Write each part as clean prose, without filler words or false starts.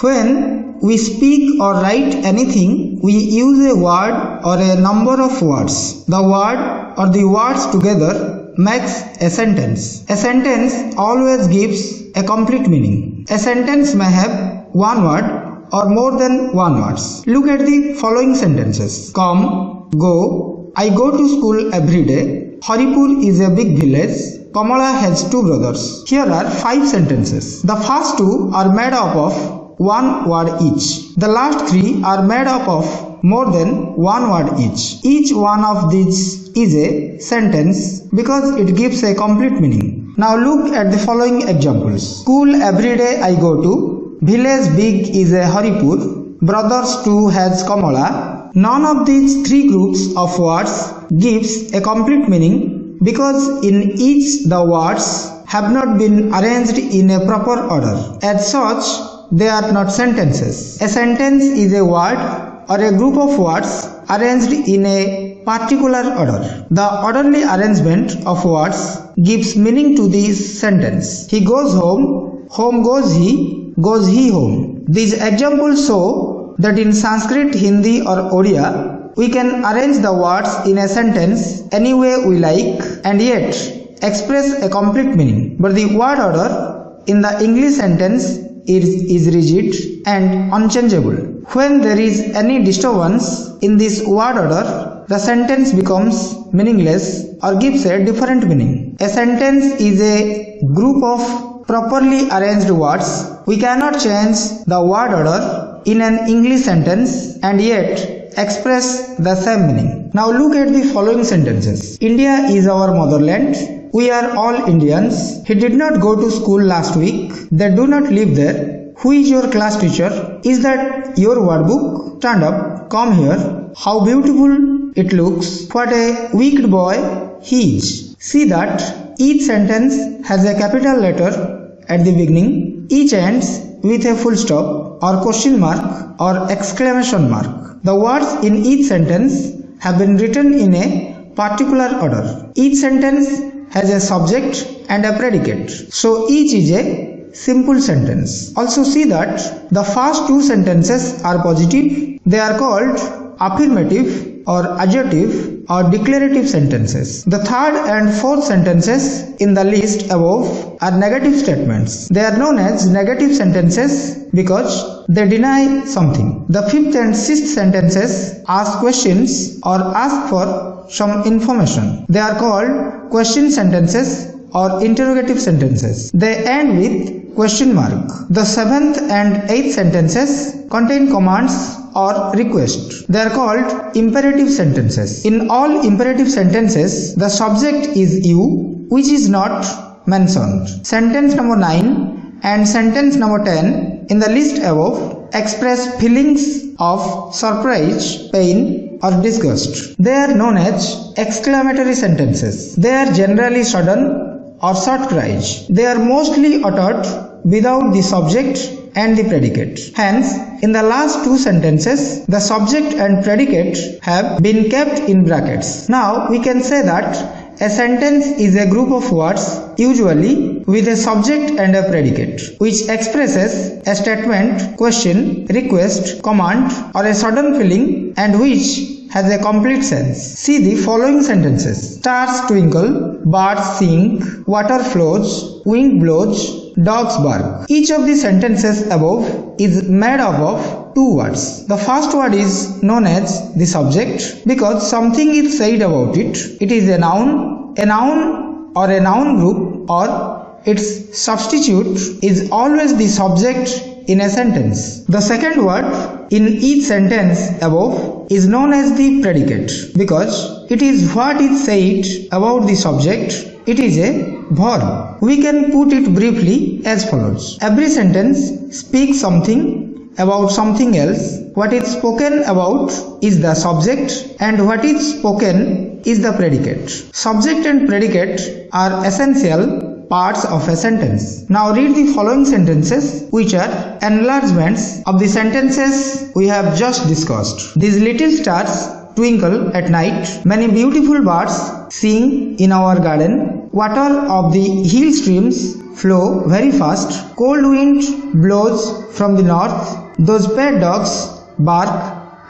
When we speak or write anything, we use a word or a number of words. The word or the words together makes a sentence. A sentence always gives a complete meaning. A sentence may have one word or more than one words. Look at the following sentences. Come, go, I go to school every day. Haripur is a big village. Kamala has two brothers. Here are 5 sentences. The first 2 are made up of one word each. The last 3 are made up of more than one word each. Each one of these is a sentence because it gives a complete meaning. Now look at the following examples. School every day I go to. Village big is a Haripur. Brothers too has Kamala. None of these 3 groups of words gives a complete meaning because in each the words have not been arranged in a proper order. As such, they are not sentences. A sentence is a word or a group of words arranged in a particular order. The orderly arrangement of words gives meaning to this sentence. He goes home, home goes he home. These examples show that in Sanskrit, Hindi or Odia, we can arrange the words in a sentence any way we like and yet express a complete meaning. But the word order in the English sentence is rigid and unchangeable. When there is any disturbance in this word order, the sentence becomes meaningless or gives a different meaning. A sentence is a group of properly arranged words. We cannot change the word order in an English sentence and yet express the same meaning. Now look at the following sentences. India is our motherland. We are all Indians. He did not go to school last week. They do not live there. Who is your class teacher? Is that your word book? Stand up. Come here. How beautiful it looks. What a wicked boy he is. See that each sentence has a capital letter at the beginning. Each ends with a full stop or question mark or exclamation mark. The words in each sentence have been written in a particular order. Each sentence has a subject and a predicate. So each is a simple sentence. Also see that the first 2 sentences are positive. They are called affirmative or adjective or declarative sentences. The third and fourth sentences in the list above are negative statements. They are known as negative sentences because they deny something. The fifth and sixth sentences ask questions or ask for some information. They are called question sentences or interrogative sentences. They end with question mark. The seventh and eighth sentences contain commands or request. They are called imperative sentences. In all imperative sentences, the subject is you, which is not mentioned. Sentence number 9 and sentence number 10 in the list above express feelings of surprise, pain or disgust. They are known as exclamatory sentences. They are generally sudden or short cries. They are mostly uttered without the subject and the predicate. Hence, in the last 2 sentences, the subject and predicate have been kept in brackets. Now, we can say that a sentence is a group of words, usually with a subject and a predicate, which expresses a statement, question, request, command, or a sudden feeling, and which has a complete sense. See the following sentences. Stars twinkle, birds sing, water flows, wind blows, dogs bark. Each of the sentences above is made up of 2 words. The first word is known as the subject because something is said about it. It is a noun or a noun group or its substitute is always the subject in a sentence. The second word in each sentence above is known as the predicate because it is what is said about the subject. It is a verb. We can put it briefly as follows. Every sentence speaks something about something else. What is spoken about is the subject and what is spoken is the predicate. Subject and predicate are essential parts of a sentence. Now read the following sentences which are enlargements of the sentences we have just discussed. These little stars twinkle at night. Many beautiful birds sing in our garden. Water of the hill streams flow very fast. Cold wind blows from the north. Those pet dogs bark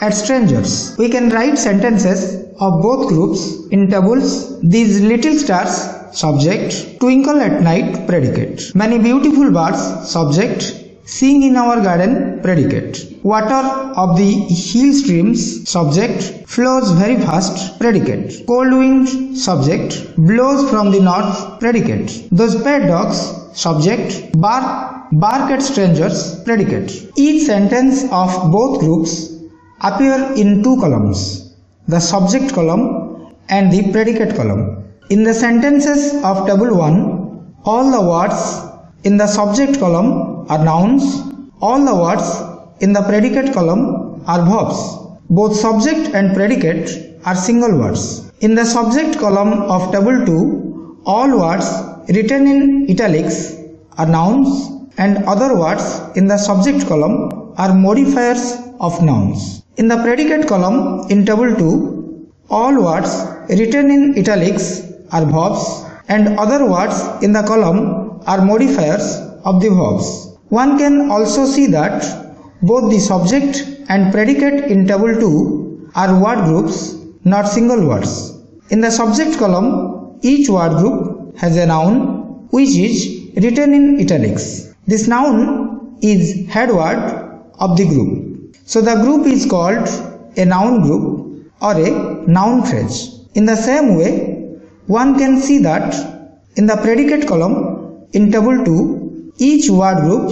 at strangers. We can write sentences of both groups in tables. These little stars, subject. Twinkle at night, predicate. Many beautiful birds, subject. Sing in our garden, predicate. Water of the hill streams, subject. Flows very fast, predicate. Cold wind, subject. Blows from the north, predicate. Those pet dogs, subject. Bark at strangers, predicate. Each sentence of both groups appear in two columns, the subject column and the predicate column. In the sentences of table 1, all the words in the subject column are nouns, all the words in the predicate column are verbs. Both subject and predicate are single words. In the subject column of table 2, all words written in italics are nouns and other words in the subject column are modifiers of nouns. In the predicate column in table 2, all words written in italics are verbs and other words in the column are modifiers of the verbs. One can also see that both the subject and predicate in table 2 are word groups, not single words. In the subject column, each word group has a noun which is written in italics. This noun is head word of the group. So the group is called a noun group or a noun phrase. In the same way, one can see that in the predicate column in table 2, each word group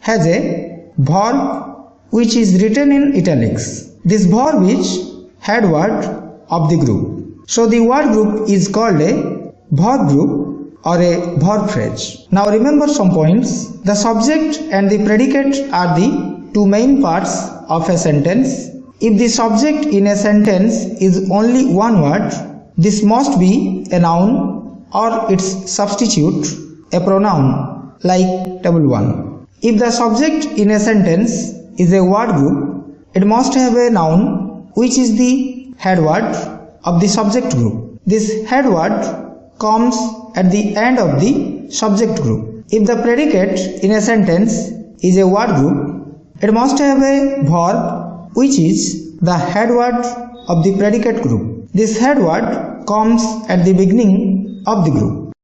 has a verb which is written in italics. This verb is head word of the group. So the word group is called a verb group or a verb phrase. Now remember some points. The subject and the predicate are the two main parts of a sentence. If the subject in a sentence is only one word, this must be a noun or its substitute, a pronoun, like table 1. If the subject in a sentence is a word group, it must have a noun which is the head word of the subject group. This head word comes at the end of the subject group. If the predicate in a sentence is a word group, it must have a verb which is the head word of the predicate group. This head word comes at the beginning of the group.